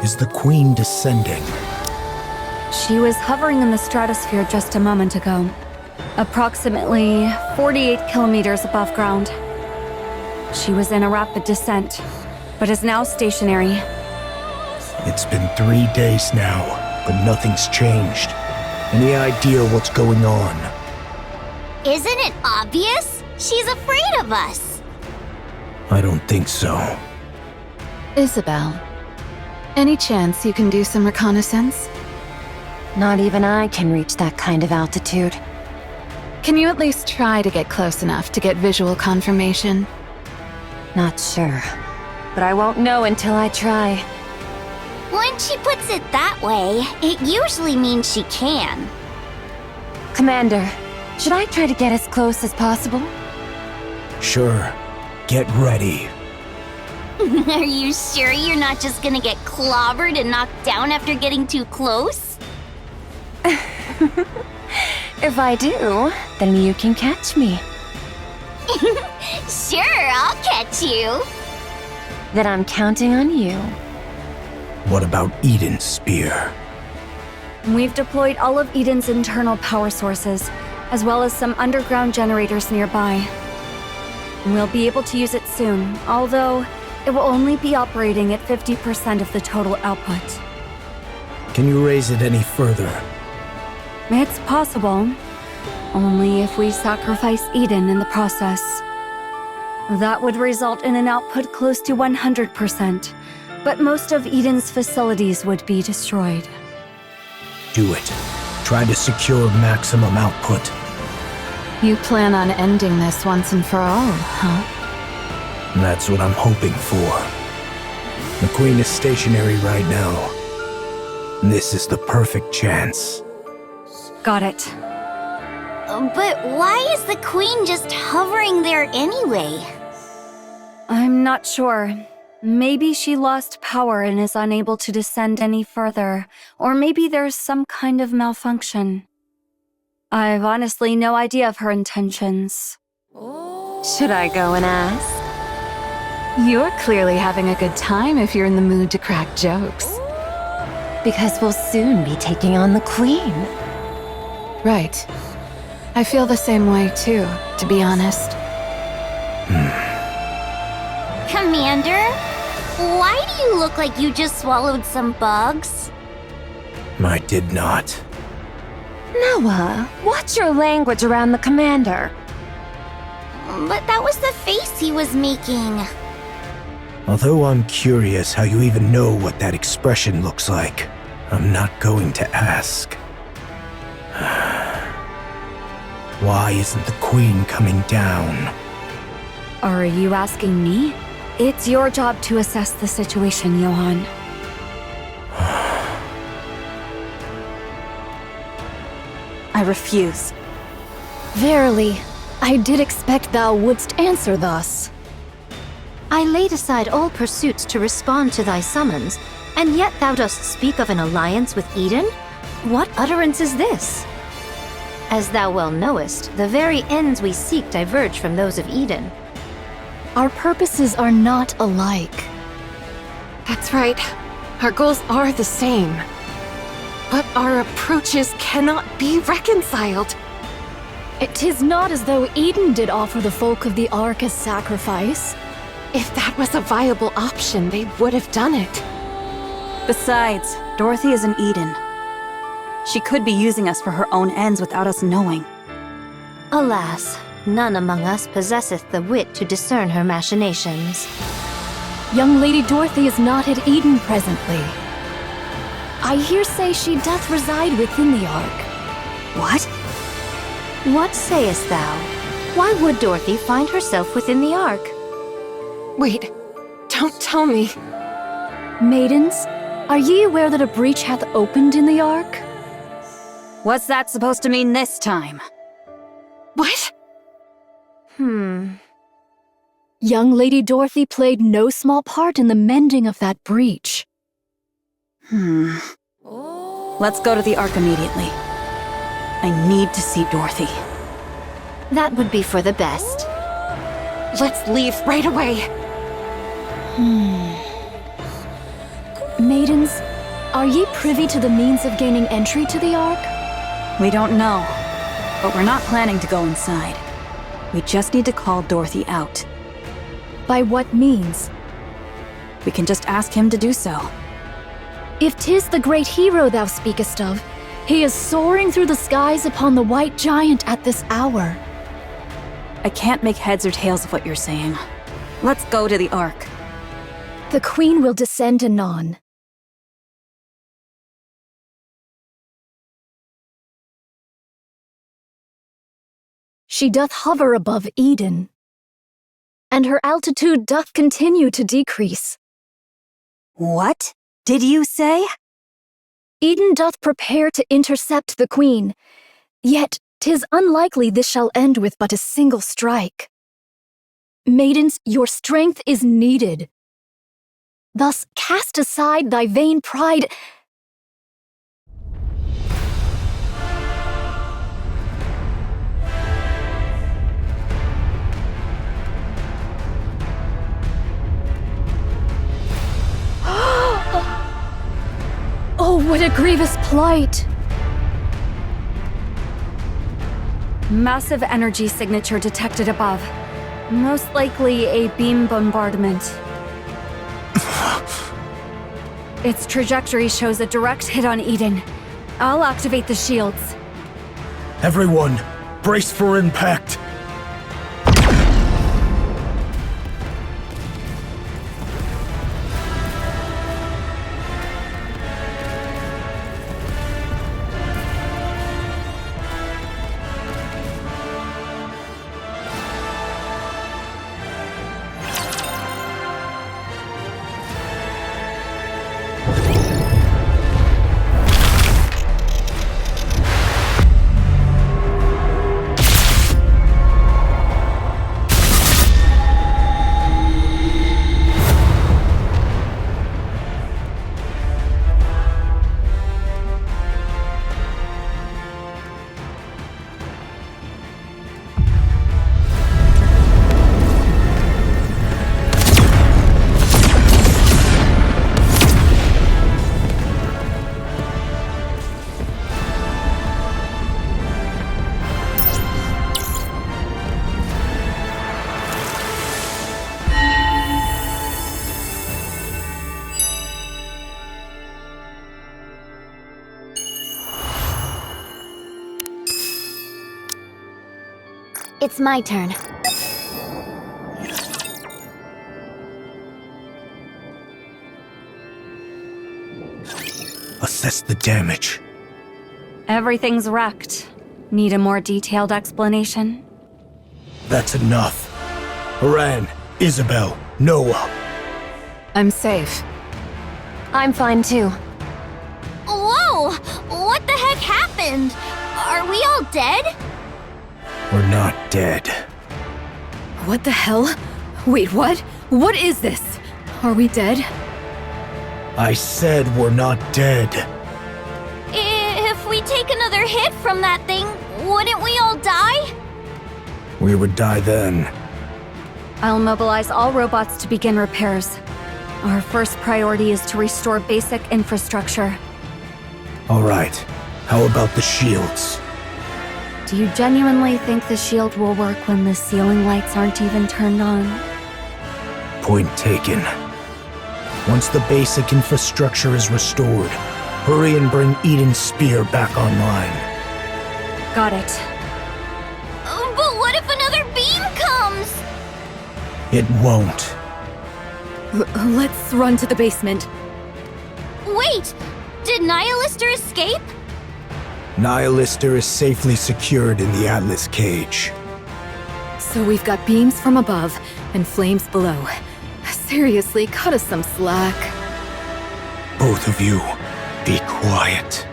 Is the Queen descending? She was hovering in the stratosphere just a moment ago, approximately 48 kilometers above ground. She was in a rapid descent, but is now stationary. It's been 3 days now, but nothing's changed. Any idea what's going on? Isn't it obvious? She's afraid of us. I don't think so. Isabel, any chance you can do some reconnaissance? Not even I can reach that kind of altitude. Can you at least try to get close enough to get visual confirmation? Not sure. But I won't know until I try. When she puts it that way, it usually means she can. Commander, should I try to get as close as possible? Sure. Get ready. Are you sure you're not just gonna get clobbered and knocked down after getting too close? If I do, then you can catch me. Sure, I'll catch you. Then I'm counting on you. What about Eden's spear? We've deployed all of Eden's internal power sources, as well as some underground generators nearby. We'll be able to use it soon, although it will only be operating at 50% of the total output. Can you raise it any further? It's possible, only if we sacrifice Eden in the process. That would result in an output close to 100%, but most of Eden's facilities would be destroyed. Do it. Try to secure maximum output. You plan on ending this once and for all, huh? That's what I'm hoping for. The Queen is stationary right now. This is the perfect chance. Got it. But why is the Queen just hovering there anyway? I'm not sure. Maybe she lost power and is unable to descend any further, or maybe there's some kind of malfunction. I've honestly no idea of her intentions. Should I go and ask? You're clearly having a good time if you're in the mood to crack jokes. Because we'll soon be taking on the Queen. Right. I feel the same way too, to be honest. Commander, why do you look like you just swallowed some bugs? I did not. Noah, watch your language around the commander. But that was the face he was making. Although I'm curious how you even know what that expression looks like, I'm not going to ask. Why isn't the Queen coming down? Are you asking me? It's your job to assess the situation, Johann. I refuse. Verily, I did expect thou wouldst answer thus. I laid aside all pursuits to respond to thy summons, and yet thou dost speak of an alliance with Eden? What utterance is this? As thou well knowest, the very ends we seek diverge from those of Eden. Our purposes are not alike. That's right. Our goals are the same. But our approaches cannot be reconciled. It is not as though Eden did offer the folk of the Ark as sacrifice. If that was a viable option, they would have done it. Besides, Dorothy is in Eden. She could be using us for her own ends without us knowing. Alas, none among us possesseth the wit to discern her machinations. Young Lady Dorothy is not at Eden presently. I hear say she doth reside within the Ark. What? What sayest thou? Why would Dorothy find herself within the Ark? Wait, don't tell me. Maidens, are ye aware that a breach hath opened in the Ark? What's that supposed to mean this time? What? Young Lady Dorothy played no small part in the mending of that breach. Let's go to the Ark immediately. I need to see Dorothy. That would be for the best. Let's leave right away. Maidens, Are ye privy to the means of gaining entry to the Ark? We don't know, but we're not planning to go inside. We just need to call Dorothy out. By what means? We can just ask him to do so. If 'tis the great hero thou speakest of, he is soaring through the skies upon the white giant at this hour. I can't make heads or tails of what you're saying. Let's go to the Ark. The Queen will descend anon. She doth hover above Eden, and her altitude doth continue to decrease. What did you say? Eden doth prepare to intercept the Queen, yet 'tis unlikely this shall end with but a single strike. Maidens, your strength is needed. Thus cast aside thy vain pride. Oh, what a grievous plight! Massive energy signature detected above. Most likely a beam bombardment. Its trajectory shows a direct hit on Eden. I'll activate the shields. Everyone, brace for impact. It's my turn. Assess the damage. Everything's wrecked. Need a more detailed explanation? That's enough. Haran, Isabel, Noah. I'm safe. I'm fine too. Whoa! What the heck happened? Are we all dead? We're not dead. What the hell? Wait, what? What is this? Are we dead? I said we're not dead. If we take another hit from that thing, wouldn't we all die? We would die then. I'll mobilize all robots to begin repairs. Our first priority is to restore basic infrastructure. All right. How about the shields? Do you genuinely think the shield will work when the ceiling lights aren't even turned on? Point taken. Once the basic infrastructure is restored, hurry and bring Eden's spear back online. Got it. But what if another beam comes? It won't. Let's run to the basement. Wait! Did Nihilister escape? Nihilister is safely secured in the Atlas cage. So we've got beams from above and flames below. Seriously, cut us some slack. Both of you, be quiet.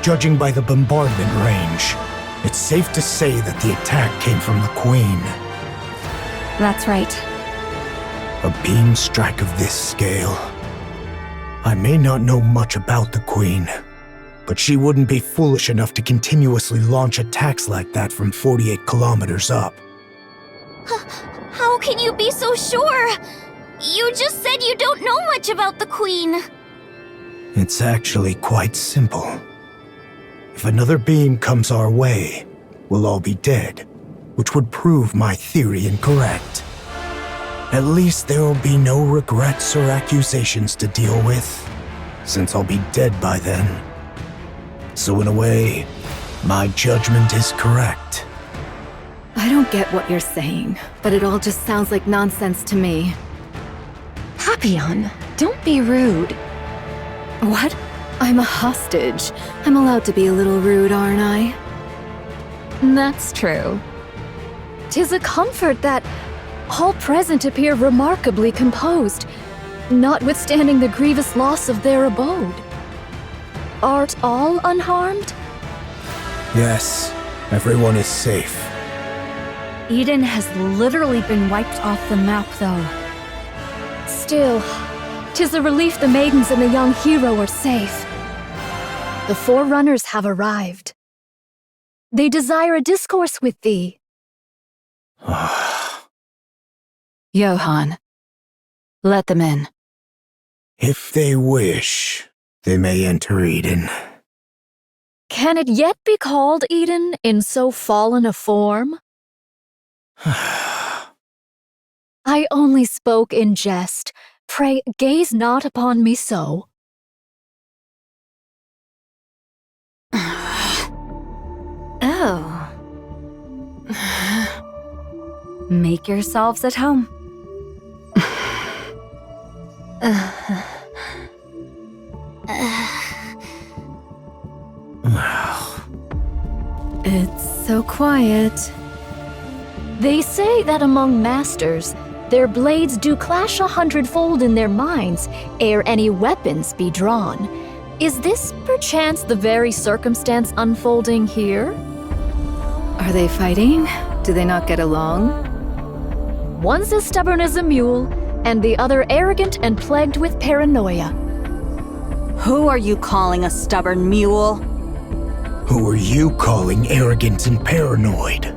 Judging by the bombardment range, it's safe to say that the attack came from the Queen. That's right. A beam strike of this scale. I may not know much about the Queen, but she wouldn't be foolish enough to continuously launch attacks like that from 48 kilometers up. How can you be so sure? You just said you don't know much about the Queen. It's actually quite simple. If another beam comes our way, we'll all be dead, which would prove my theory incorrect. At least there will be no regrets or accusations to deal with, since I'll be dead by then. So in a way, my judgment is correct. I don't get what you're saying, but it all just sounds like nonsense to me. Papillon, don't be rude. What? I'm a hostage. I'm allowed to be a little rude, aren't I? That's true. 'Tis a comfort that all present appear remarkably composed, notwithstanding the grievous loss of their abode. Art all unharmed? Yes, everyone is safe. Eden has literally been wiped off the map, though. Still, 'tis a relief the maidens and the young hero are safe. The Forerunners have arrived. They desire a discourse with thee. Johann, let them in. If they wish, they may enter Eden. Can it yet be called Eden in so fallen a form? I only spoke in jest. Pray, gaze not upon me so. Oh. Make yourselves at home. It's so quiet. They say that among masters, their blades do clash 100-fold in their minds ere any weapons be drawn. Is this perchance the very circumstance unfolding here? Are they fighting? Do they not get along? One's as stubborn as a mule, and the other arrogant and plagued with paranoia. Who are you calling a stubborn mule? Who are you calling arrogant and paranoid?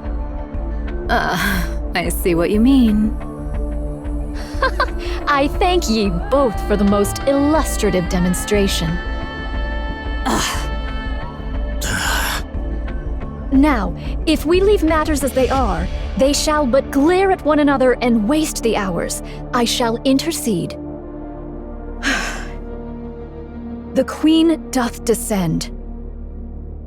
I see what you mean. I thank ye both for the most illustrative demonstration. Now, if we leave matters as they are, they shall but glare at one another and waste the hours. I shall intercede. The Queen doth descend.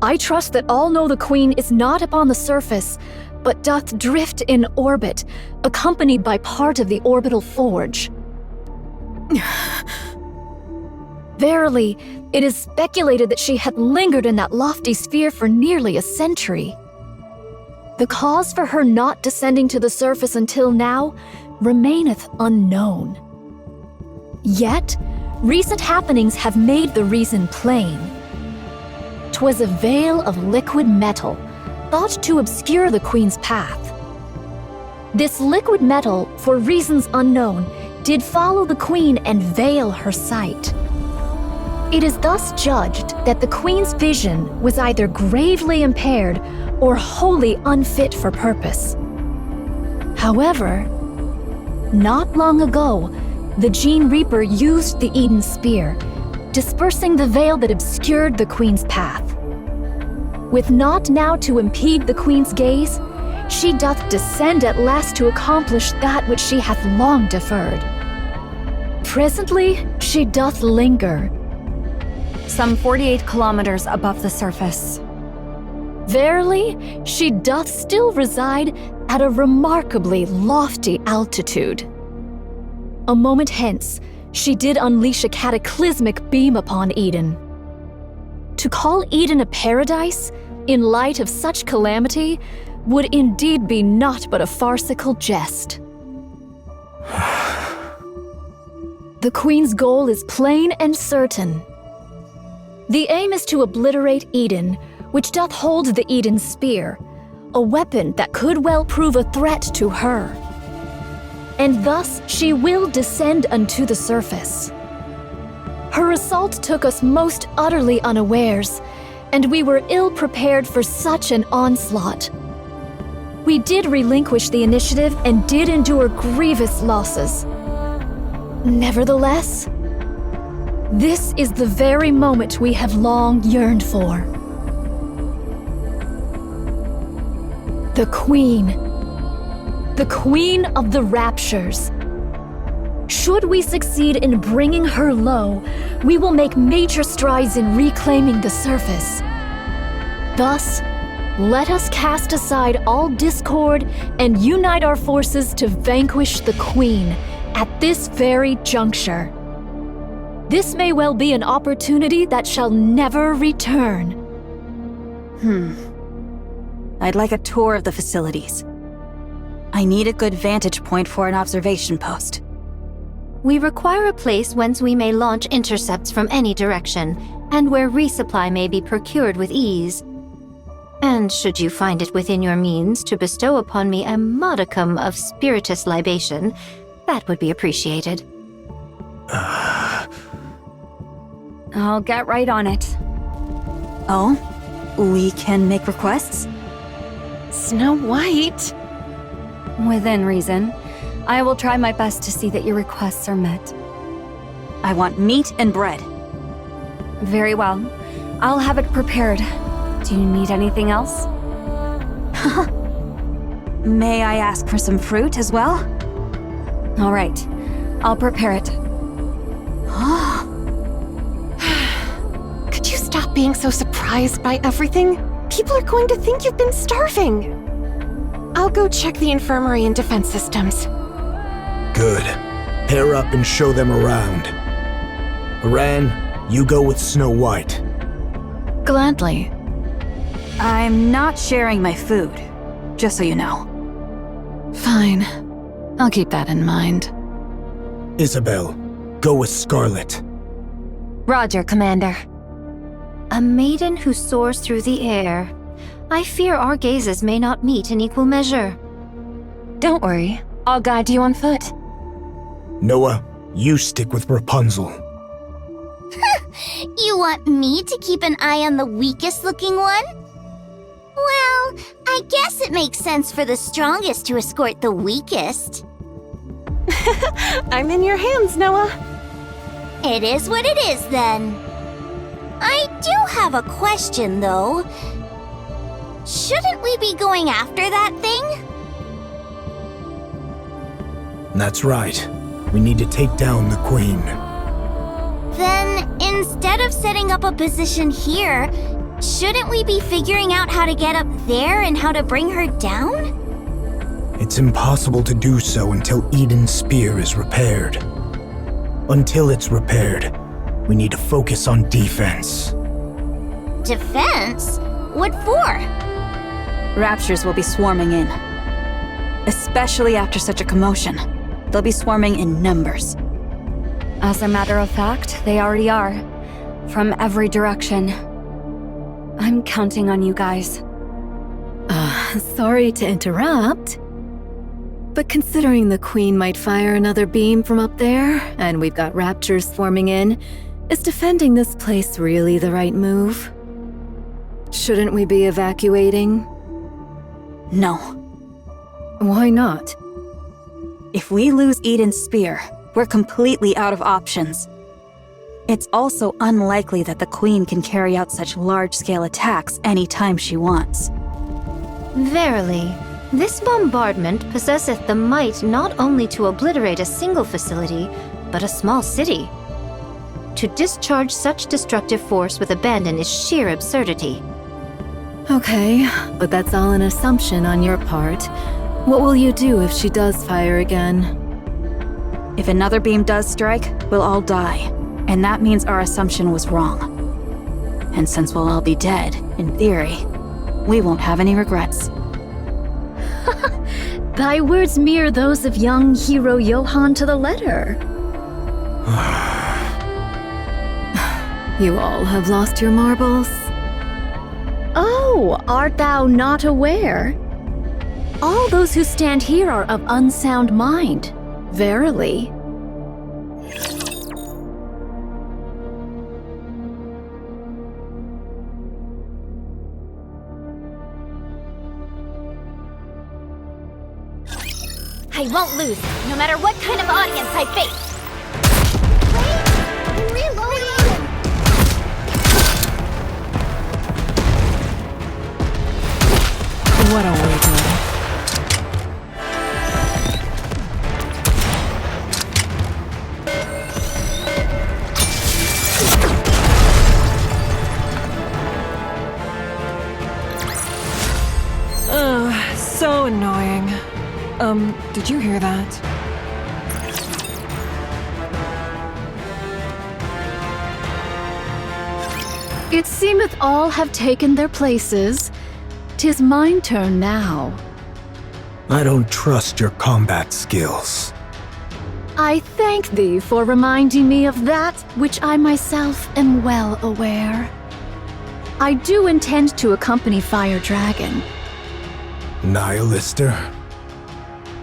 I trust that all know the Queen is not upon the surface, but doth drift in orbit, accompanied by part of the orbital forge. Verily, it is speculated that she had lingered in that lofty sphere for nearly a century. The cause for her not descending to the surface until now remaineth unknown. Yet, recent happenings have made the reason plain. 'Twas a veil of liquid metal, thought to obscure the Queen's path. This liquid metal, for reasons unknown, did follow the Queen and veil her sight. It is thus judged that the Queen's vision was either gravely impaired or wholly unfit for purpose. However, not long ago, the Gene Reaper used the Eden Spear, dispersing the veil that obscured the Queen's path. With naught now to impede the Queen's gaze, she doth descend at last to accomplish that which she hath long deferred. Presently, she doth linger, Some 48 kilometers above the surface. verily, she doth still reside at a remarkably lofty altitude. A moment hence, she did unleash a cataclysmic beam upon Eden. To call Eden a paradise, in light of such calamity, would indeed be naught but a farcical jest. The Queen's goal is plain and certain. The aim is to obliterate Eden, which doth hold the Eden Spear, a weapon that could well prove a threat to her. And thus she will descend unto the surface. Her assault took us most utterly unawares, and we were ill prepared for such an onslaught. We did relinquish the initiative and did endure grievous losses. Nevertheless, this is the very moment we have long yearned for. The Queen. The Queen of the Raptures. Should we succeed in bringing her low, we will make major strides in reclaiming the surface. Thus, let us cast aside all discord and unite our forces to vanquish the Queen at this very juncture. This may well be an opportunity that shall never return. I'd like a tour of the facilities. I need a good vantage point for an observation post. We require a place whence we may launch intercepts from any direction, and where resupply may be procured with ease. And should you find it within your means to bestow upon me a modicum of spirituous libation, that would be appreciated. I'll get right on it. Oh? We can make requests? Snow White? Within reason. I will try my best to see that your requests are met. I want meat and bread. Very well. I'll have it prepared. Do you need anything else? May I ask for some fruit as well? All right. I'll prepare it. Could you stop being so surprised by everything? People are going to think you've been starving. I'll go check the infirmary and defense systems. Good. Pair up and show them around. Aran, you go with Snow White. Gladly. I'm not sharing my food, just so you know. Fine. I'll keep that in mind. Isabel, go with Scarlet. Roger, Commander. A maiden who soars through the air. I fear our gazes may not meet in equal measure. Don't worry. I'll guide you on foot. Noah, you stick with Rapunzel. You want me to keep an eye on the weakest looking one? Well, I guess it makes sense for the strongest to escort the weakest. I'm in your hands, Noah. It is what it is, then. I do have a question, though. Shouldn't we be going after that thing? That's right. We need to take down the Queen. Then, instead of setting up a position here, shouldn't we be figuring out how to get up there and how to bring her down? It's impossible to do so until Eden's spear is repaired. Until it's repaired, we need to focus on defense. Defense? What for? Raptures will be swarming in. Especially after such a commotion. They'll be swarming in numbers. As a matter of fact, they already are. From every direction. I'm counting on you guys. Sorry to interrupt. But considering the Queen might fire another beam from up there, and we've got raptors swarming in, is defending this place really the right move? Shouldn't we be evacuating? No. Why not? If we lose Eden's spear, we're completely out of options. It's also unlikely that the Queen can carry out such large-scale attacks anytime she wants. Verily, this bombardment possesseth the might not only to obliterate a single facility, but a small city. To discharge such destructive force with abandon is sheer absurdity. Okay, but that's all an assumption on your part. What will you do if she does fire again? If another beam does strike, we'll all die. And that means our assumption was wrong. And since we'll all be dead, in theory, we won't have any regrets. Thy words mirror those of young hero Johann to the letter. You all have lost your marbles? Oh, art thou not aware? All those who stand here are of unsound mind. Verily. I won't lose, no matter what kind of audience I face. What a weakling. So annoying. Did you hear that? It seemeth all have taken their places. 'Tis mine turn now. I don't trust your combat skills. I thank thee for reminding me of that which I myself am well aware. I do intend to accompany Fire Dragon. Nihilister?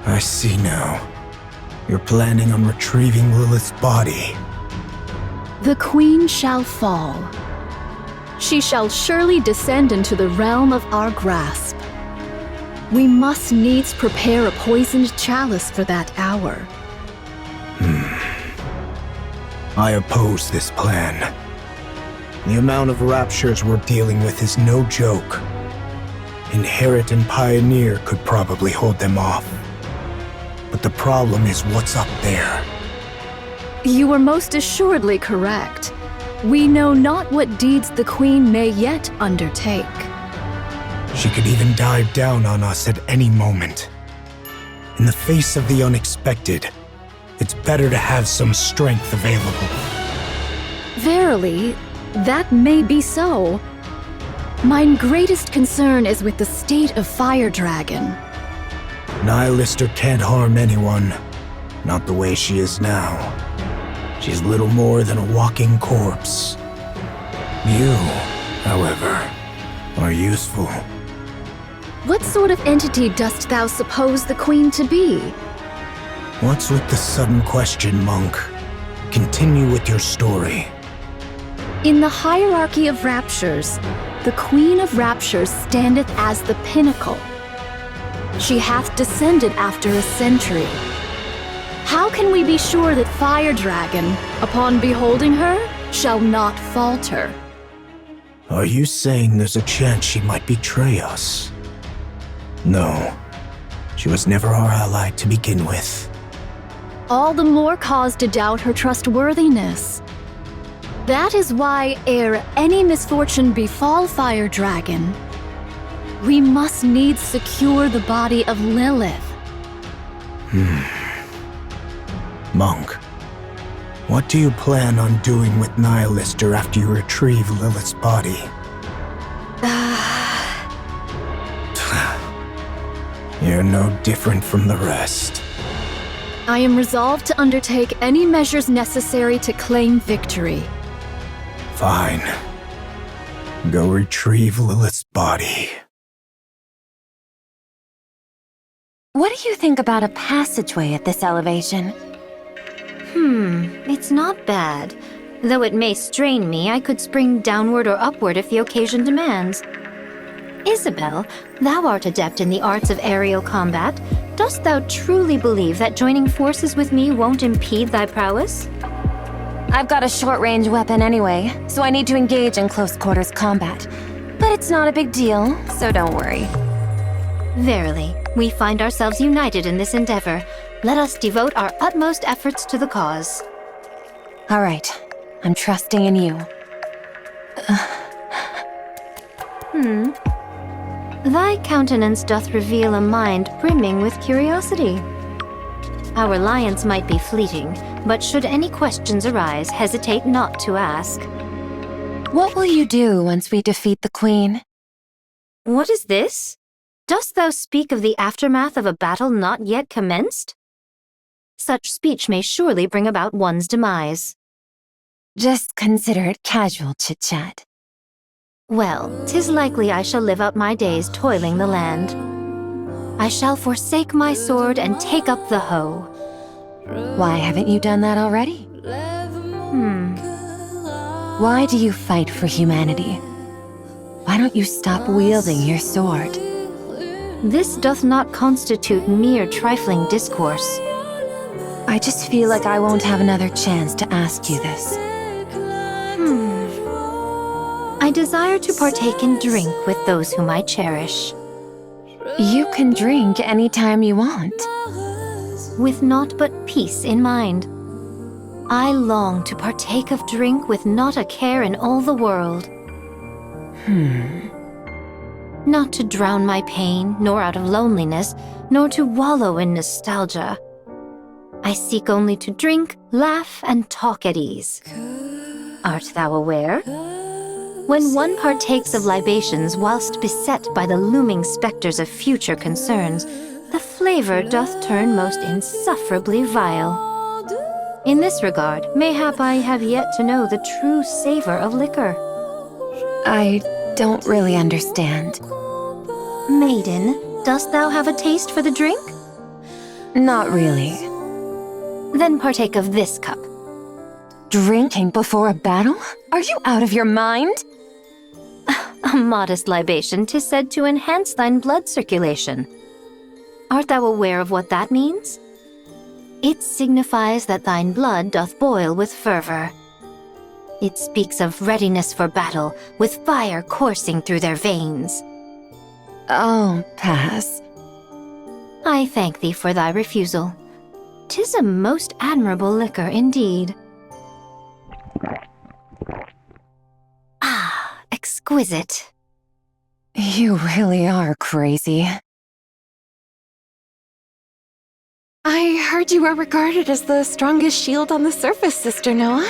I see now. You're planning on retrieving Lilith's body. The Queen shall fall. She shall surely descend into the realm of our grasp. We must needs prepare a poisoned chalice for that hour. I oppose this plan. The amount of raptures we're dealing with is no joke. Inherit and Pioneer could probably hold them off. But the problem is what's up there. You are most assuredly correct. We know not what deeds the Queen may yet undertake. She could even dive down on us at any moment. In the face of the unexpected, it's better to have some strength available. Verily, that may be so. Mine greatest concern is with the state of Fire Dragon. Nihilister can't harm anyone. Not the way she is now. She's little more than a walking corpse. You, however, are useful. What sort of entity dost thou suppose the Queen to be? What's with the sudden question, monk? Continue with your story. In the hierarchy of raptures, the Queen of Raptures standeth as the pinnacle. She hath descended after a century. How can we be sure that Fire Dragon, upon beholding her, shall not falter? Are you saying there's a chance she might betray us? No. She was never our ally to begin with. All the more cause to doubt her trustworthiness. That is why, ere any misfortune befall Fire Dragon, we must needs secure the body of Lilith. Monk, what do you plan on doing with Nihilister after you retrieve Lilith's body? You're no different from the rest. I am resolved to undertake any measures necessary to claim victory. Fine. Go retrieve Lilith's body. What do you think about a passageway at this elevation? It's not bad. Though it may strain me, I could spring downward or upward if the occasion demands. Isabel, thou art adept in the arts of aerial combat. Dost thou truly believe that joining forces with me won't impede thy prowess? I've got a short-range weapon anyway, so I need to engage in close-quarters combat. But it's not a big deal, so don't worry. Verily, we find ourselves united in this endeavor. Let us devote our utmost efforts to the cause. All right, I'm trusting in you. Thy countenance doth reveal a mind brimming with curiosity. Our alliance might be fleeting, but should any questions arise, hesitate not to ask. What will you do once we defeat the Queen? What is this? Dost thou speak of the aftermath of a battle not yet commenced? Such speech may surely bring about one's demise. Just consider it casual chit-chat. Well, 'tis likely I shall live out my days toiling the land. I shall forsake my sword and take up the hoe. Why haven't you done that already? Why do you fight for humanity? Why don't you stop wielding your sword? This doth not constitute mere trifling discourse. I just feel like I won't have another chance to ask you this. I desire to partake in drink with those whom I cherish. You can drink anytime you want. With naught but peace in mind. I long to partake of drink with not a care in all the world. Not to drown my pain, nor out of loneliness, nor to wallow in nostalgia. I seek only to drink, laugh, and talk at ease. Art thou aware? When one partakes of libations whilst beset by the looming spectres of future concerns, the flavor doth turn most insufferably vile. In this regard, mayhap I have yet to know the true savor of liquor. I don't really understand. Maiden, dost thou have a taste for the drink? Not really. Then partake of this cup. Drinking before a battle? Are you out of your mind? A modest libation 'tis said to enhance thine blood circulation. Art thou aware of what that means? It signifies that thine blood doth boil with fervor. It speaks of readiness for battle, with fire coursing through their veins. I'll pass. I thank thee for thy refusal. 'Tis a most admirable liquor indeed. Ah, exquisite. You really are crazy. I heard you are regarded as the strongest shield on the surface, Sister Noah.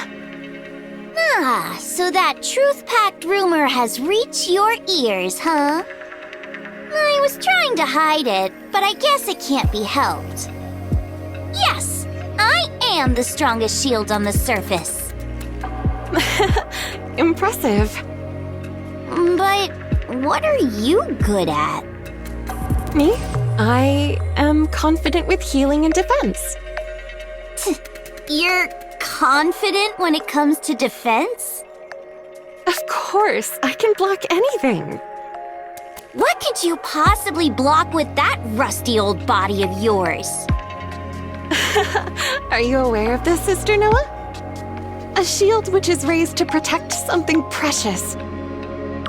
Ah, so that truth-packed rumor has reached your ears, huh? I was trying to hide it, but I guess it can't be helped. Yes, I am the strongest shield on the surface. Impressive. But what are you good at? Me? I am confident with healing and defense. You're confident when it comes to defense? Of course, I can block anything. What could you possibly block with that rusty old body of yours? Are you aware of this, Sister Noah? A shield which is raised to protect something precious.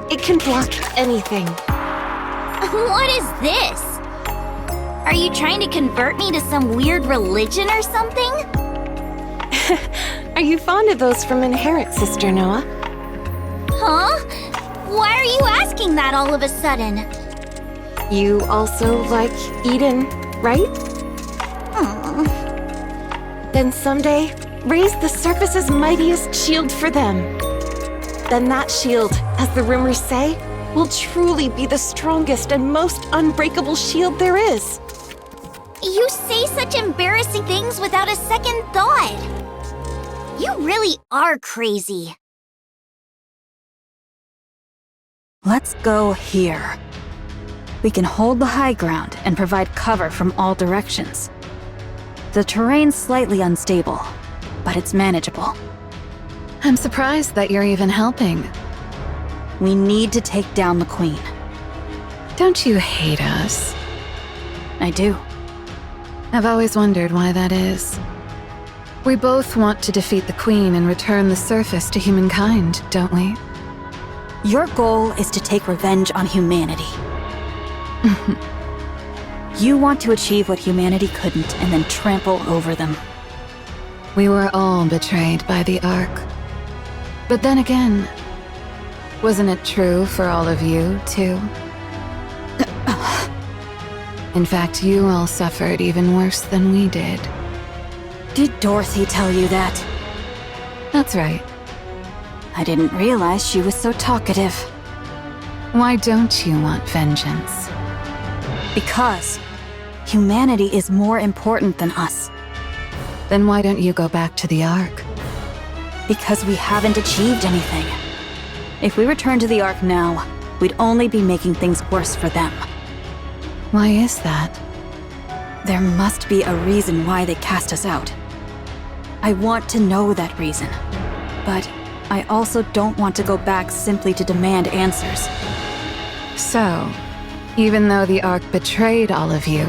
It can block anything. What is this? Are you trying to convert me to some weird religion or something? Are you fond of those from Inherit, Sister Noah? Huh? Why are you asking that all of a sudden? You also like Eden, right? Then someday, raise the surface's mightiest shield for them. Then that shield, as the rumors say, will truly be the strongest and most unbreakable shield there is. You say such embarrassing things without a second thought. You really are crazy. Let's go here. We can hold the high ground and provide cover from all directions. The terrain's slightly unstable, but it's manageable. I'm surprised that you're even helping. We need to take down the Queen. Don't you hate us? I do. I've always wondered why that is. We both want to defeat the Queen and return the surface to humankind, don't we? Your goal is to take revenge on humanity. You want to achieve what humanity couldn't and then trample over them. We were all betrayed by the Ark. But then again, wasn't it true for all of you, too? In fact, you all suffered even worse than we did. Did Dorothy tell you that? That's right. I didn't realize she was so talkative. Why don't you want vengeance? Because humanity is more important than us. Then why don't you go back to the Ark? Because we haven't achieved anything. If we return to the Ark now, we'd only be making things worse for them. Why is that? There must be a reason why they cast us out. I want to know that reason. But I also don't want to go back simply to demand answers. So, even though the Ark betrayed all of you,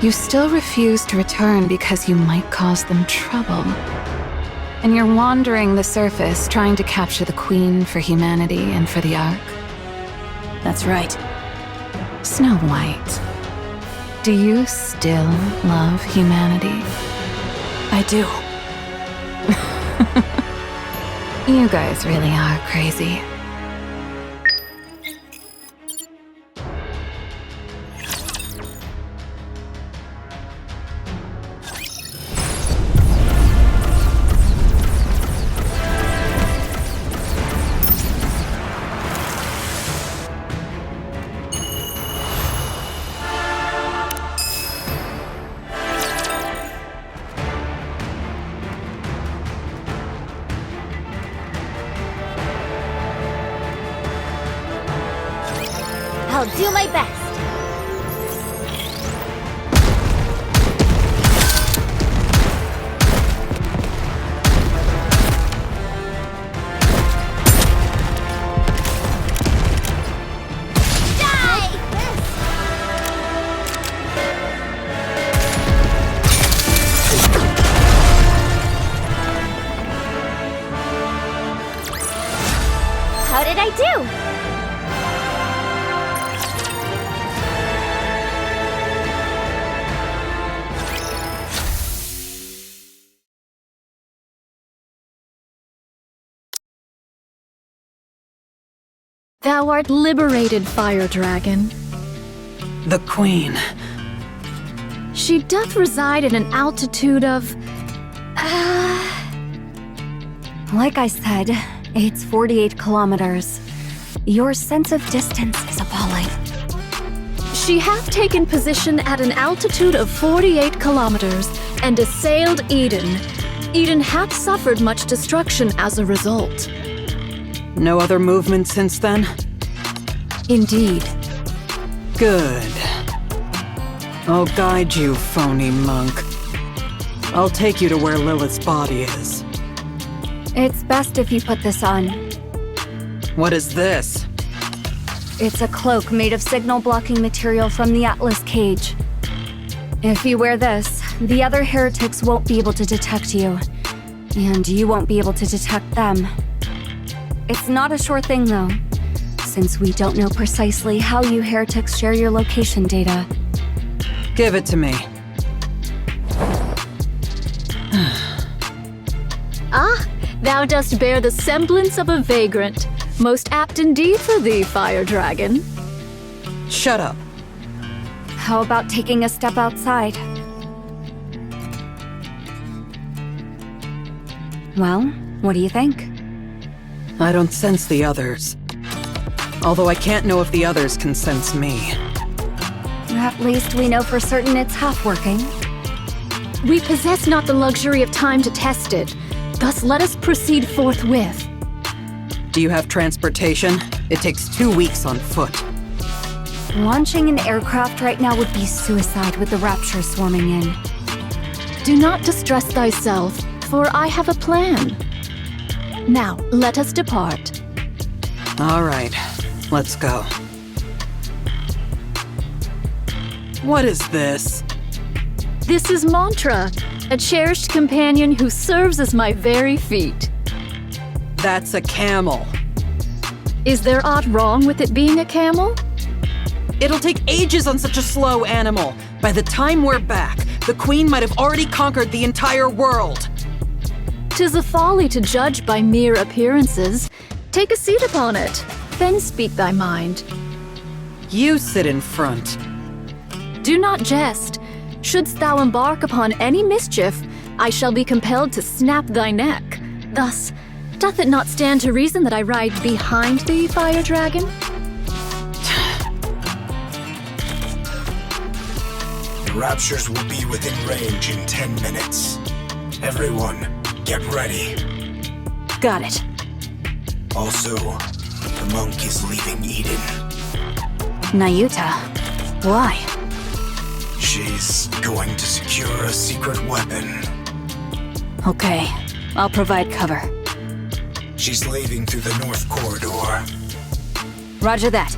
you still refuse to return because you might cause them trouble. And you're wandering the surface trying to capture the Queen for humanity and for the Ark. That's right. Snow White, do you still love humanity? I do. You guys really are crazy. I'll do my best. How did I do? Thou art liberated, Fire Dragon. The Queen. She doth reside at an altitude of... Like I said, it's 48 kilometers. Your sense of distance is appalling. She hath taken position at an altitude of 48 kilometers and assailed Eden. Eden hath suffered much destruction as a result. No other movement since then? Indeed. Good. I'll guide you, phony monk. I'll take you to where Lilith's body is. It's best if you put this on. What is this? It's a cloak made of signal-blocking material from the Atlas cage. If you wear this, the other heretics won't be able to detect you. And you won't be able to detect them. It's not a sure thing, though, since we don't know precisely how you heretics share your location data. Give it to me. Ah, thou dost bear the semblance of a vagrant. Most apt indeed for thee, Fire Dragon. Shut up. How about taking a step outside? Well, what do you think? I don't sense the others. Although I can't know if the others can sense me. At least we know for certain it's half working. We possess not the luxury of time to test it. Thus let us proceed forthwith. Do you have transportation? It takes 2 weeks on foot. Launching an aircraft right now would be suicide with the Rapture swarming in. Do not distress thyself, for I have a plan. Now, let us depart. All right, let's go. What is this? This is Mantra, a cherished companion who serves as my very feet. That's a camel. Is there aught wrong with it being a camel? It'll take ages on such a slow animal. By the time we're back, the Queen might have already conquered the entire world. 'Tis a folly to judge by mere appearances. Take a seat upon it, then speak thy mind. You sit in front. Do not jest. Shouldst thou embark upon any mischief, I shall be compelled to snap thy neck. Thus, doth it not stand to reason that I ride behind thee, Fire Dragon? The Raptures will be within range in 10 minutes. Everyone, get ready. Got it. Also, the monk is leaving Eden. Nayuta, why? She's going to secure a secret weapon. Okay, I'll provide cover. She's leaving through the north corridor. Roger that.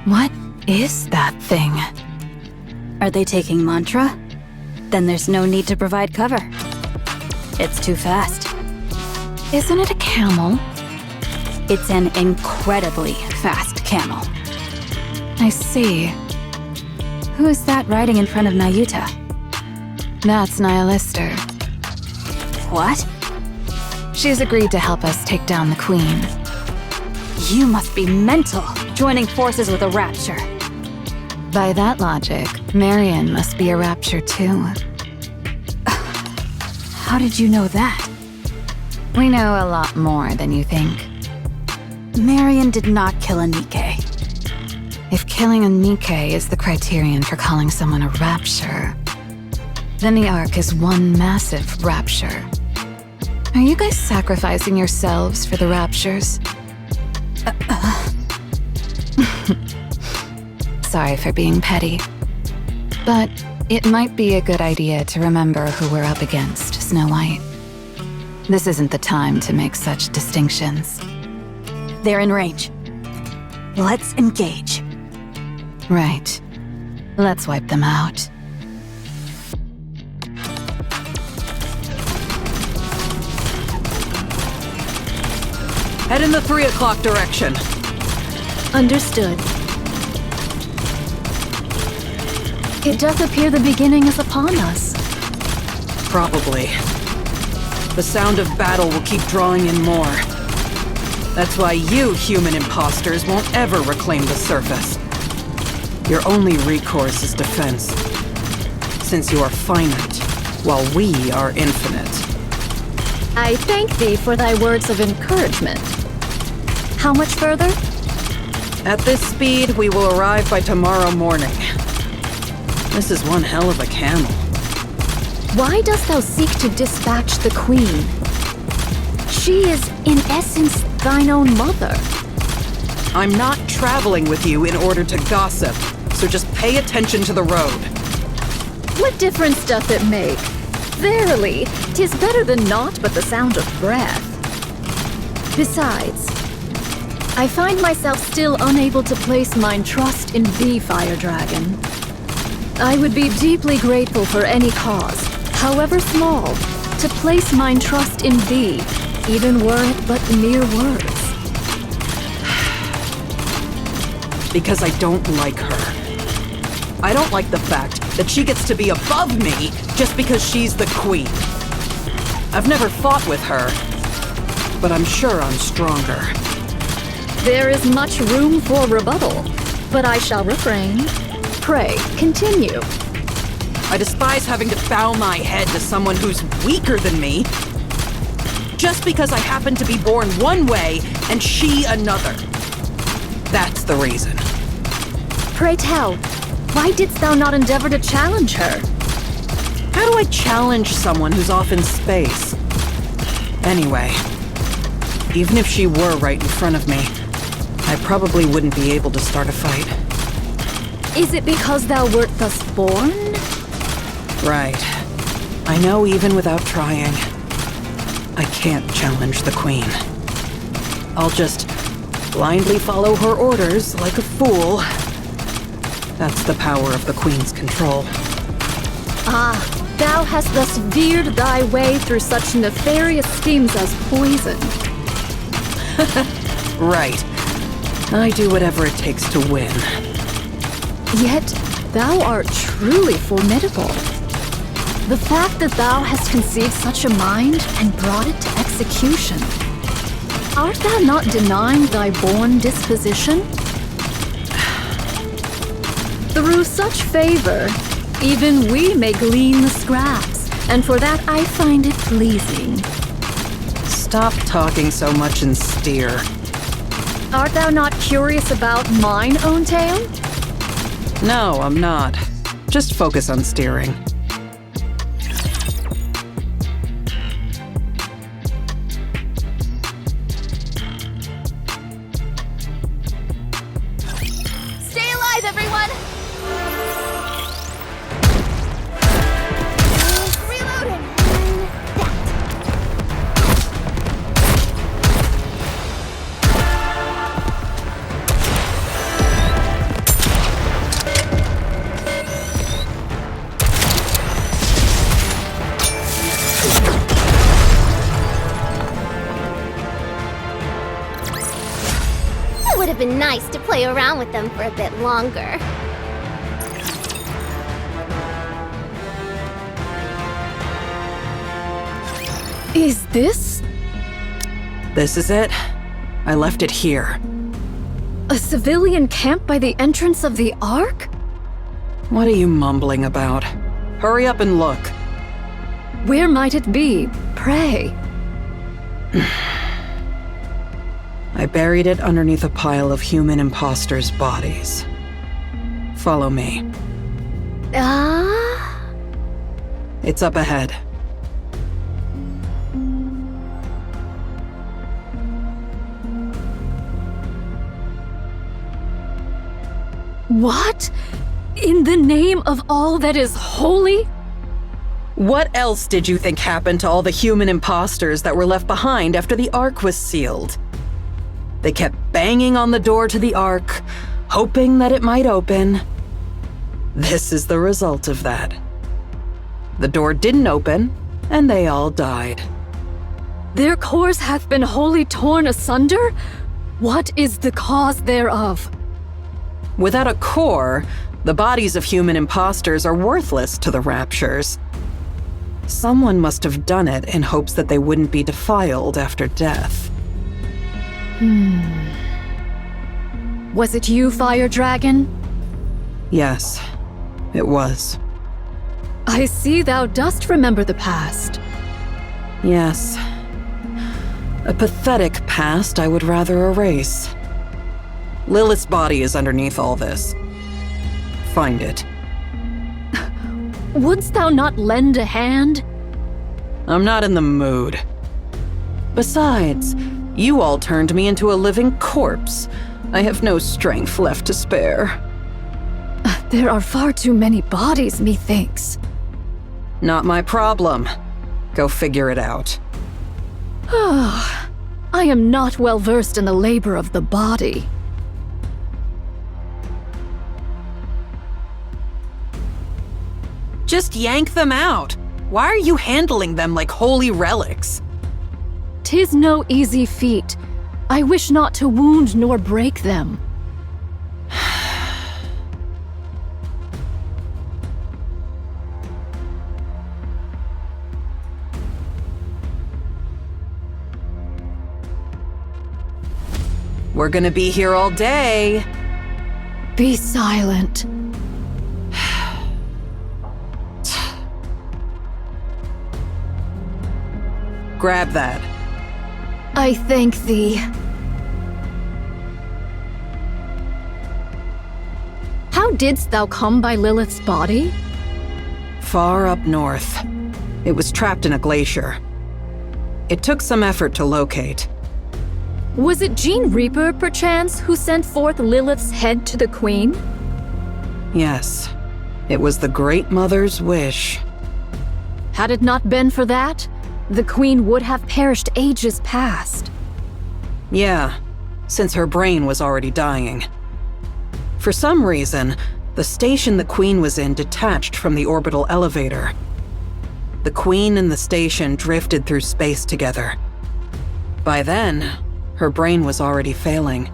What is that thing? Are they taking mantra? Then there's no need to provide cover. It's too fast. Isn't it a camel? It's an incredibly fast camel. I see. Who is that riding in front of Nayuta? That's Nihilister. What? She's agreed to help us take down the Queen. You must be mental, joining forces with a rapture. By that logic, Marion must be a rapture too. How did you know that? We know a lot more than you think. Marion did not kill a NIKKE. If killing a NIKKE is the criterion for calling someone a rapture, then the Ark is one massive rapture. Are you guys sacrificing yourselves for the raptures? Sorry for being petty. But it might be a good idea to remember who we're up against, Snow White. This isn't the time to make such distinctions. They're in range. Let's engage. Right. Let's wipe them out. Head in the 3 o'clock direction. Understood. It doth appear the beginning is upon us. Probably. The sound of battle will keep drawing in more. That's why you human imposters won't ever reclaim the surface. Your only recourse is defense, since you are finite, while we are infinite. I thank thee for thy words of encouragement. How much further? At this speed, we will arrive by tomorrow morning. This is one hell of a camel. Why dost thou seek to dispatch the Queen? She is, in essence, thine own mother. I'm not traveling with you in order to gossip, so just pay attention to the road. What difference doth it make? Verily, 'tis better than naught but the sound of breath. Besides, I find myself still unable to place mine trust in thee, Fire Dragon. I would be deeply grateful for any cause, however small, to place mine trust in thee, even were it but mere words. Because I don't like her. I don't like the fact that she gets to be above me just because she's the Queen. I've never fought with her, but I'm sure I'm stronger. There is much room for rebuttal, but I shall refrain. Pray, continue. I despise having to bow my head to someone who's weaker than me, just because I happen to be born one way and she another. That's the reason. Pray tell, why didst thou not endeavor to challenge her? How do I challenge someone who's off in space? Anyway, even if she were right in front of me, I probably wouldn't be able to start a fight. Is it because thou wert thus born? Right. I know even without trying, I can't challenge the Queen. I'll just blindly follow her orders like a fool. That's the power of the Queen's control. Ah, thou hast thus veered thy way through such nefarious schemes as poison. Right. I do whatever it takes to win. Yet, thou art truly formidable. The fact that thou hast conceived such a mind and brought it to execution. Art thou not denying thy born disposition? Through such favor, even we may glean the scraps, and for that I find it pleasing. Stop talking so much and steer. Art thou not curious about mine own tale? No, I'm not. Just focus on steering. Stay alive, everyone! Reloading! Would have been nice to play around with them for a bit longer. Is this This is it. I left it here. a civilian camp by the entrance of the Ark? What are you mumbling about? Hurry up and look. Where might it be, pray? I buried it underneath a pile of human imposters' bodies. Follow me. Ah? It's up ahead. What? In the name of all that is holy? What else did you think happened to all the human imposters that were left behind after the Ark was sealed? They kept banging on the door to the Ark, hoping that it might open. This is the result of that. The door didn't open, and they all died. Their cores hath been wholly torn asunder? What is the cause thereof? Without a core, the bodies of human imposters are worthless to the Raptures. Someone must have done it in hopes that they wouldn't be defiled after death. Was it you, Fire Dragon? Yes, it was. I see thou dost remember the past. Yes. A pathetic past I would rather erase. Lilith's body is underneath all this. Find it. Wouldst thou not lend a hand? I'm not in the mood. Besides, you all turned me into a living corpse. I have no strength left to spare. There are far too many bodies, methinks. Not my problem. Go figure it out. I am not well versed in the labor of the body. Just yank them out. Why are you handling them like holy relics? 'Tis no easy feat. I wish not to wound nor break them. We're gonna be here all day. Be silent. Grab that. I thank thee. How didst thou come by Lilith's body? Far up north. It was trapped in a glacier. It took some effort to locate. Was it Jean Reaper, perchance, who sent forth Lilith's head to the Queen? Yes, it was the Great Mother's wish. Had it not been for that, the Queen would have perished ages past. Yeah, since her brain was already dying. For some reason, the station the Queen was in detached from the orbital elevator. The Queen and the station drifted through space together. By then, her brain was already failing.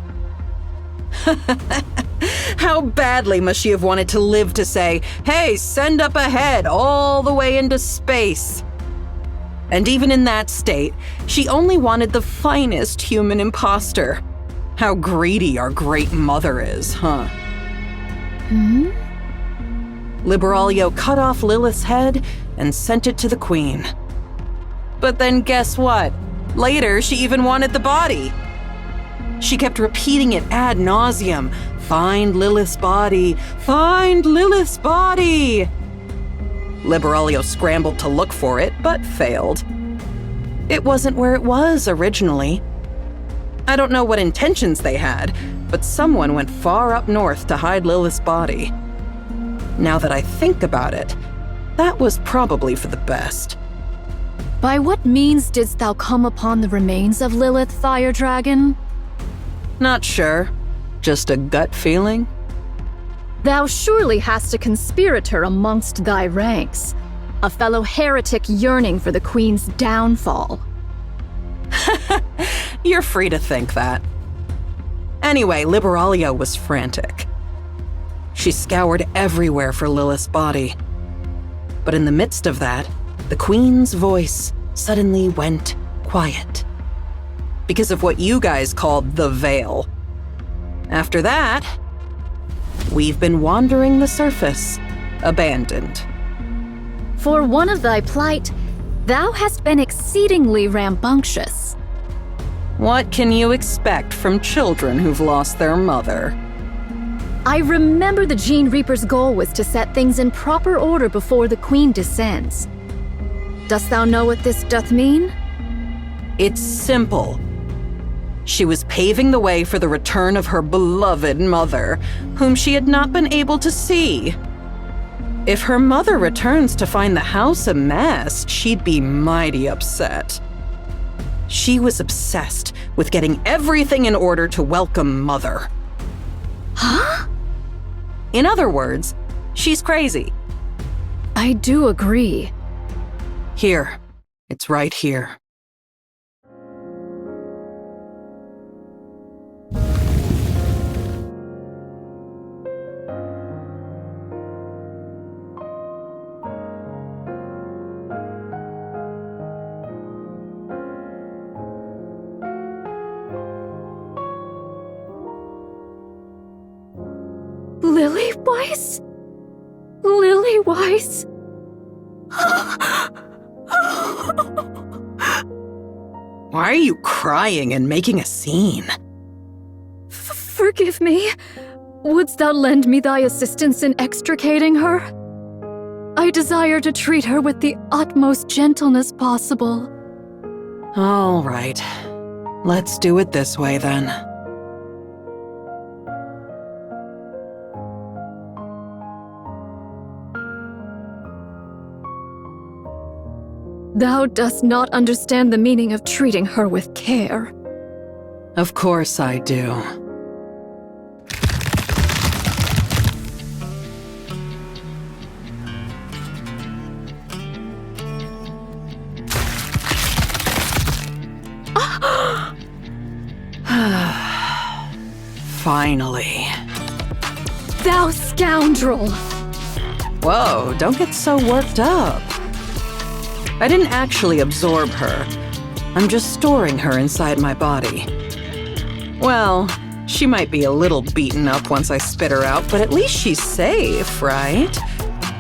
How badly must she have wanted to live to say, "Hey, send up ahead, all the way into space"? And even in that state, she only wanted the finest human imposter. How greedy our Great Mother is, huh? Liberaglio cut off Lilith's head and sent it to the Queen. But then guess what? Later, she even wanted the body. She kept repeating it ad nauseum. Find Lilith's body! Find Lilith's body! Liberaglio scrambled to look for it, but failed. It wasn't where it was originally. I don't know what intentions they had, but someone went far up north to hide Lilith's body. Now that I think about it, that was probably for the best. By what means didst thou come upon the remains of Lilith, Fire Dragon? Not sure. Just a gut feeling? Thou surely hast a conspirator amongst thy ranks, a fellow heretic yearning for the Queen's downfall. You're free to think that. Anyway, Liberalia was frantic. She scoured everywhere for Lilith's body. But in the midst of that, the Queen's voice suddenly went quiet. Because of what you guys called the Veil. After that, we've been wandering the surface, abandoned. For one of thy plight, thou hast been exceedingly rambunctious. What can you expect from children who've lost their mother? I remember the Gene Reaper's goal was to set things in proper order before the Queen descends. Dost thou know what this doth mean? It's simple. She was paving the way for the return of her beloved mother, whom she had not been able to see. If her mother returns to find the house a mess, she'd be mighty upset. She was obsessed with getting everything in order to welcome Mother. Huh? In other words, she's crazy. I do agree. Here. It's right here. Lily Weiss? Lily Weiss? Why are you crying and making a scene? Forgive me. Wouldst thou lend me thy assistance in extricating her? I desire to treat her with the utmost gentleness possible. All right. Let's do it this way then. Thou dost not understand the meaning of treating her with care. Of course I do. Finally. Thou scoundrel! Whoa, don't get so worked up. I didn't actually absorb her. I'm just storing her inside my body. Well, she might be a little beaten up once I spit her out, but at least she's safe, right?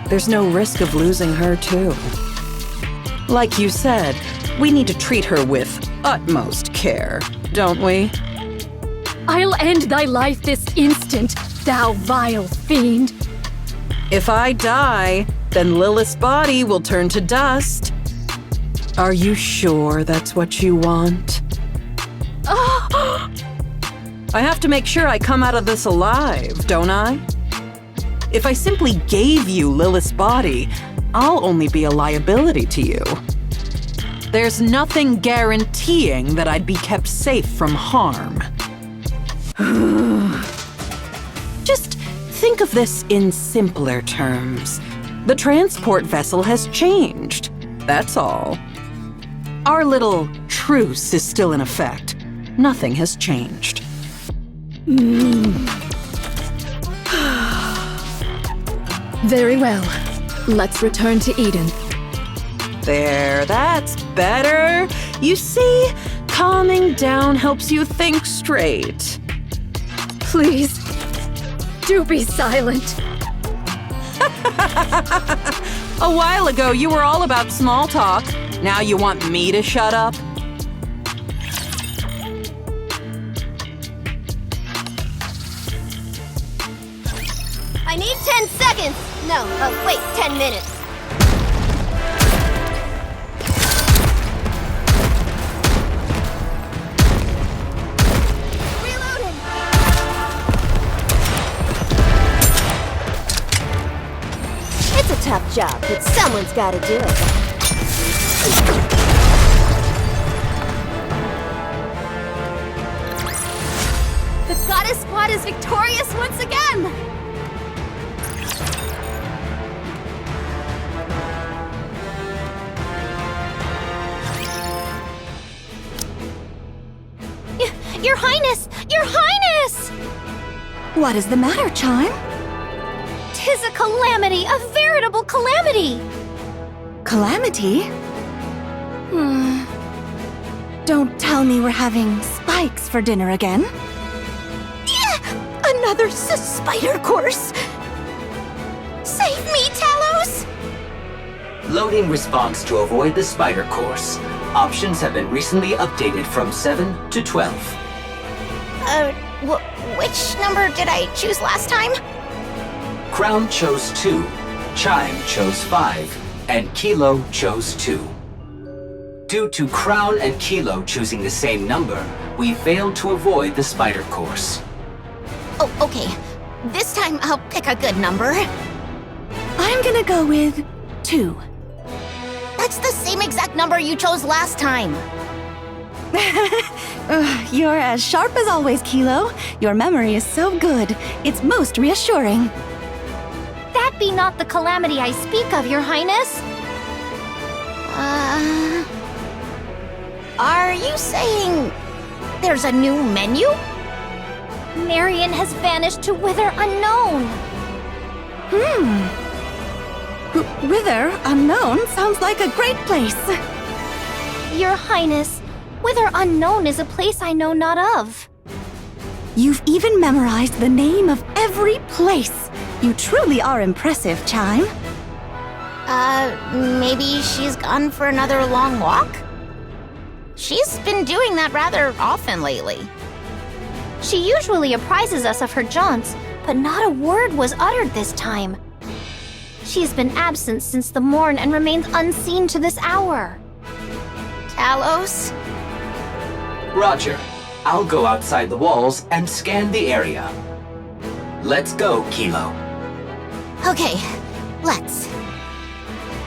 There's no risk of losing her, too. Like you said, we need to treat her with utmost care, don't we? I'll end thy life this instant, thou vile fiend! If I die, then Lilith's body will turn to dust. Are you sure that's what you want? I have to make sure I come out of this alive, don't I? If I simply gave you Lilith's body, I'll only be a liability to you. There's nothing guaranteeing that I'd be kept safe from harm. Just think of this in simpler terms. The transport vessel has changed, that's all. Our little truce is still in effect. Nothing has changed. Very well. Let's return to Eden. There, that's better. You see, calming down helps you think straight. Please, do be silent. A while ago, you were all about small talk. Now you want me to shut up? I need 10 seconds! No, wait, 10 minutes. Reloading! It's a tough job, but someone's gotta do it. The Goddess Squad is victorious once again! Your Highness! Your Highness! Highness! What is the matter, Chime? 'Tis a calamity, a veritable calamity! Calamity? Don't tell me we're having spikes for dinner again. Another spider course! Save me, Talos! Loading response to avoid the spider course. Options have been recently updated from 7 to 12. Which number did I choose last time? Crown chose 2, Chime chose 5, and Kilo chose 2. Due to Crown and Kilo choosing the same number, we failed to avoid the spider course. Oh, okay. This time I'll pick a good number. I'm gonna go with 2. That's the same exact number you chose last time. You're as sharp as always, Kilo. Your memory is so good. It's most reassuring. That be not the calamity I speak of, Your Highness. Are you saying there's a new menu? Marion has vanished to Wither Unknown. Wither Unknown sounds like a great place. Your Highness, Wither Unknown is a place I know not of. You've even memorized the name of every place. You truly are impressive, Chime. Maybe she's gone for another long walk? She's been doing that rather often lately. She usually apprises us of her jaunts, but not a word was uttered this time. She's been absent since the morn and remains unseen to this hour. Talos? Roger. I'll go outside the walls and scan the area. Let's go, Kilo. Okay, let's.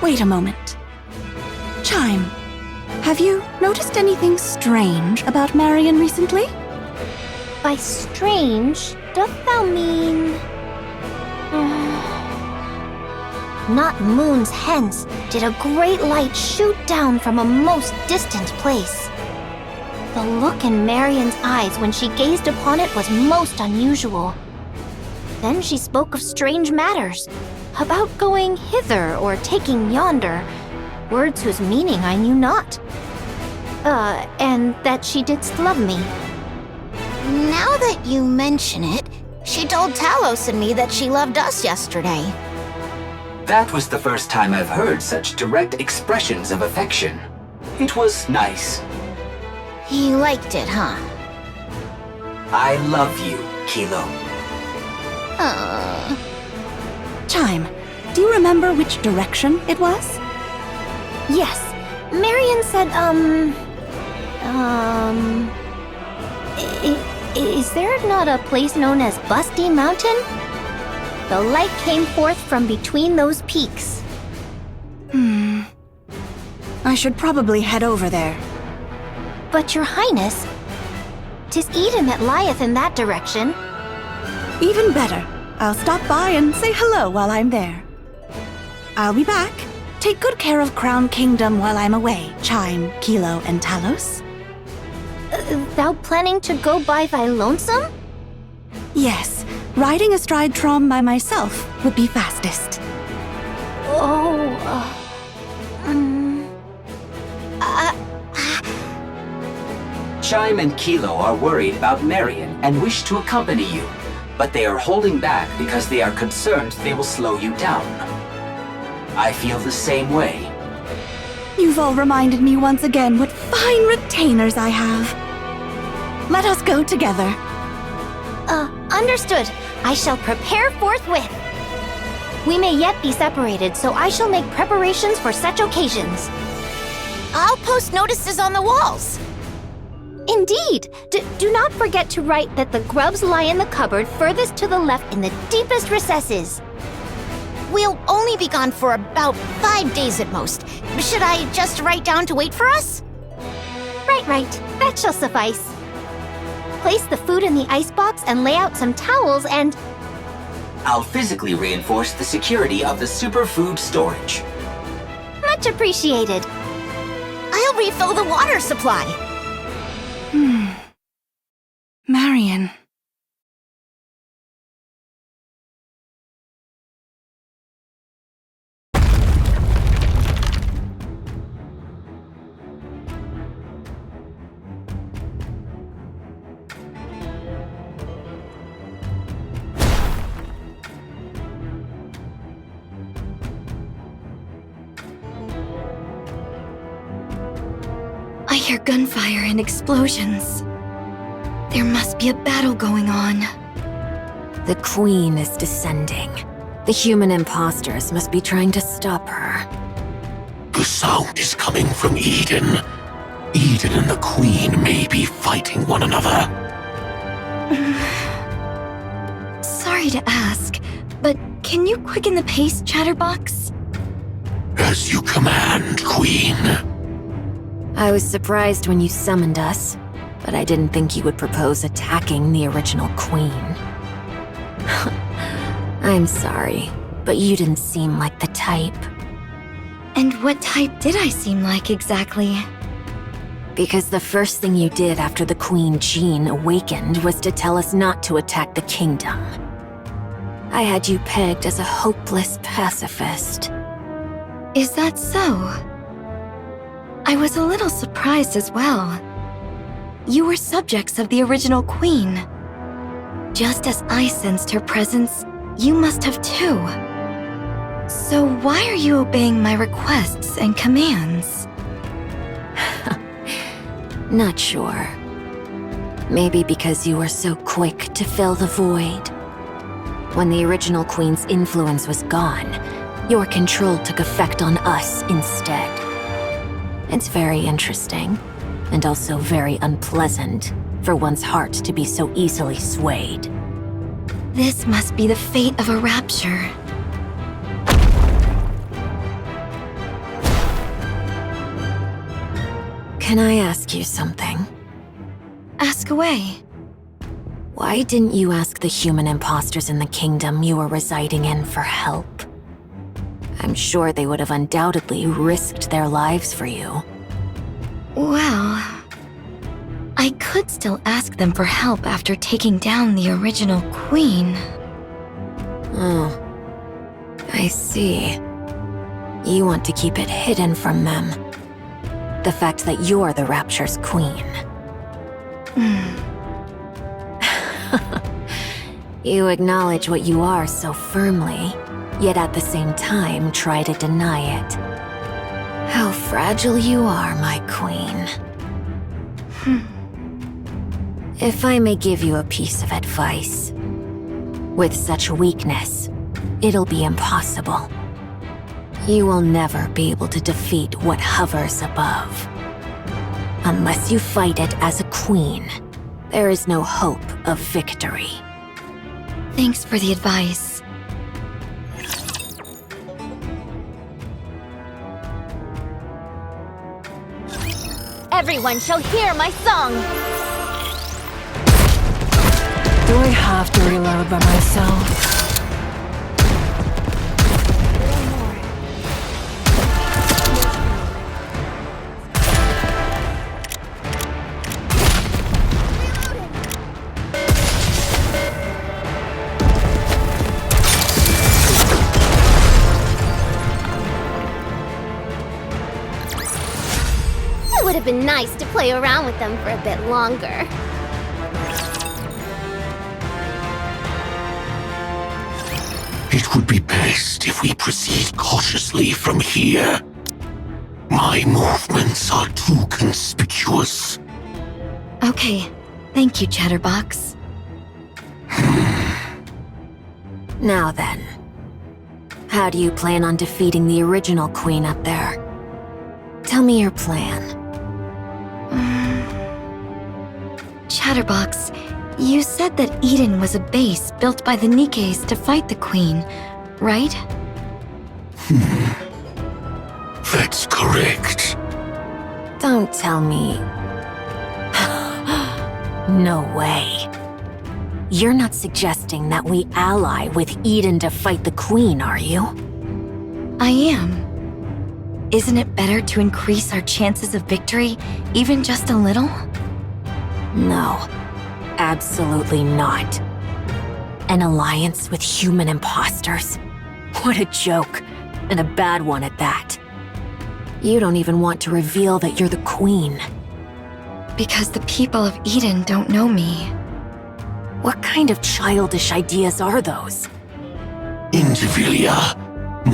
Wait a moment. Chime, have you noticed anything strange about Marion recently? By strange, doth thou mean... Not moons hence did a great light shoot down from a most distant place. The look in Marion's eyes when she gazed upon it was most unusual. Then she spoke of strange matters, about going hither or taking yonder, words whose meaning I knew not. And that she didst love me. Now that you mention it, she told Talos and me that she loved us yesterday. That was the first time I've heard such direct expressions of affection. It was nice. You liked it, huh? I love you, Kilo. Chime, do you remember which direction it was? Yes. Marion said, is there not a place known as Busty Mountain? The light came forth from between those peaks. I should probably head over there. But Your Highness, 'tis Eden that lieth in that direction. Even better. I'll stop by and say hello while I'm there. I'll be back. Take good care of Crown Kingdom while I'm away, Chime, Kilo, and Talos. Thou planning to go by thy lonesome? Yes, riding astride Trom by myself would be fastest. Chime and Kilo are worried about Marion and wish to accompany you, but they are holding back because they are concerned they will slow you down. I feel the same way. You've all reminded me once again what fine retainers I have. Let us go together. Understood. I shall prepare forthwith. We may yet be separated, so I shall make preparations for such occasions. I'll post notices on the walls. Indeed. Do not forget to write that the grubs lie in the cupboard furthest to the left in the deepest recesses. We'll only be gone for about 5 days at most. Should I just write down to wait for us? Right. That shall suffice. Place the food in the icebox and lay out some towels and... I'll physically reinforce the security of the superfood storage. Much appreciated. I'll refill the water supply. Marion. hear gunfire and explosions. There must be a battle going on. The Queen is descending. The human imposters must be trying to stop her. The sound is coming from Eden. Eden and the Queen may be fighting one another. Sorry to ask, but can you quicken the pace, Chatterbox? As you command, Queen. I was surprised when you summoned us, but I didn't think you would propose attacking the original Queen. I'm sorry, but you didn't seem like the type. And what type did I seem like exactly? Because the first thing you did after the Queen Jean awakened was to tell us not to attack the kingdom. I had you pegged as a hopeless pacifist. Is that so? I was a little surprised as well. You were subjects of the original Queen. Just as I sensed her presence, you must have too. So why are you obeying my requests and commands? Not sure. Maybe because you were so quick to fill the void. When the original Queen's influence was gone, your control took effect on us instead. It's very interesting, and also very unpleasant for one's heart to be so easily swayed. This must be the fate of a rapture. Can I ask you something? Ask away. Why didn't you ask the human imposters in the kingdom you were residing in for help? I'm sure they would have undoubtedly risked their lives for you. Well, I could still ask them for help after taking down the original Queen. Oh, I see. You want to keep it hidden from them. The fact that you're the Rapture's queen. You acknowledge what you are so firmly, yet at the same time try to deny it. How fragile you are, my queen. If I may give you a piece of advice. With such weakness, it'll be impossible. You will never be able to defeat what hovers above. Unless you fight it as a queen, there is no hope of victory. Thanks for the advice. Everyone shall hear my song! Do I have to reload by myself? It would have been nice to play around with them for a bit longer. It would be best if we proceed cautiously from here. My movements are too conspicuous. Okay, thank you, Chatterbox. Now then, how do you plan on defeating the original queen up there? Tell me your plan. Chatterbox, you said that Eden was a base built by the NIKKEs to fight the Queen, right? That's correct. Don't tell me. No way. You're not suggesting that we ally with Eden to fight the Queen, are you? I am. Isn't it better to increase our chances of victory, even just a little? No, absolutely not. An alliance with human imposters? What a joke, and a bad one at that. You don't even want to reveal that you're the Queen. Because the people of Eden don't know me. What kind of childish ideas are those? Indivilia,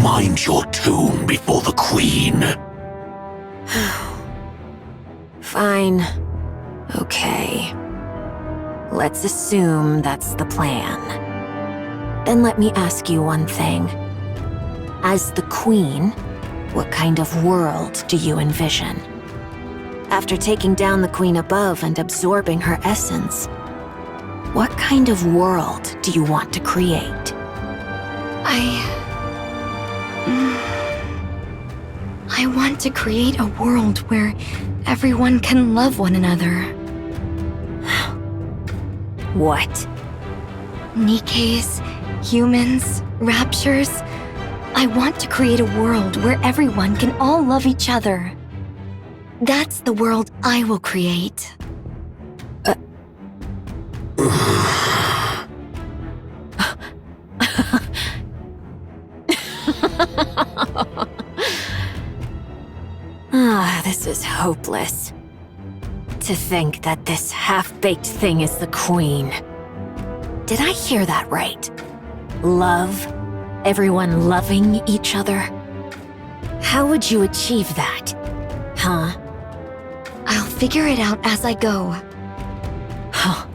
mind your tone before the Queen. Fine. Okay. Let's assume that's the plan. Then let me ask you one thing. As the Queen, what kind of world do you envision? After taking down the Queen above and absorbing her essence, what kind of world do you want to create? I want to create a world where everyone can love one another. What? Nikke's, humans, raptures. I want to create a world where everyone can all love each other. That's the world I will create. This is hopeless. To think that this half-baked thing is the Queen. Did I hear that right? Love? Everyone loving each other? How would you achieve that? Huh? I'll figure it out as I go. Huh.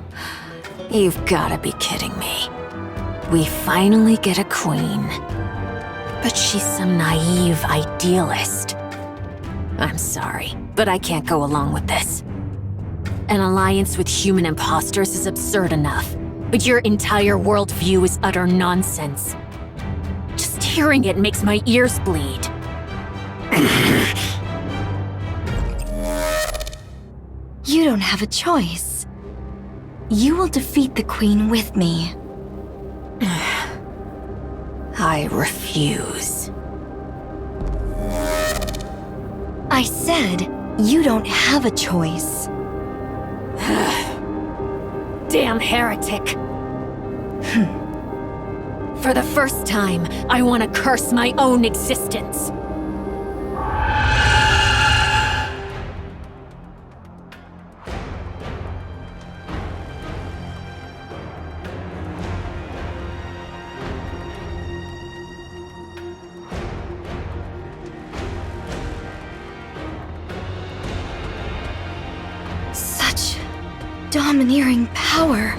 You've gotta be kidding me. We finally get a queen. But she's some naive idealist. I'm sorry, but I can't go along with this. An alliance with human imposters is absurd enough, but your entire worldview is utter nonsense. Just hearing it makes my ears bleed. You don't have a choice. You will defeat the Queen with me. I refuse. I said, you don't have a choice. Damn heretic. For the first time, I want to curse my own existence. Such domineering power.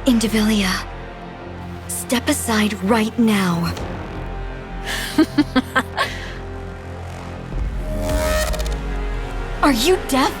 Indivilia, step aside right now. Are you deaf?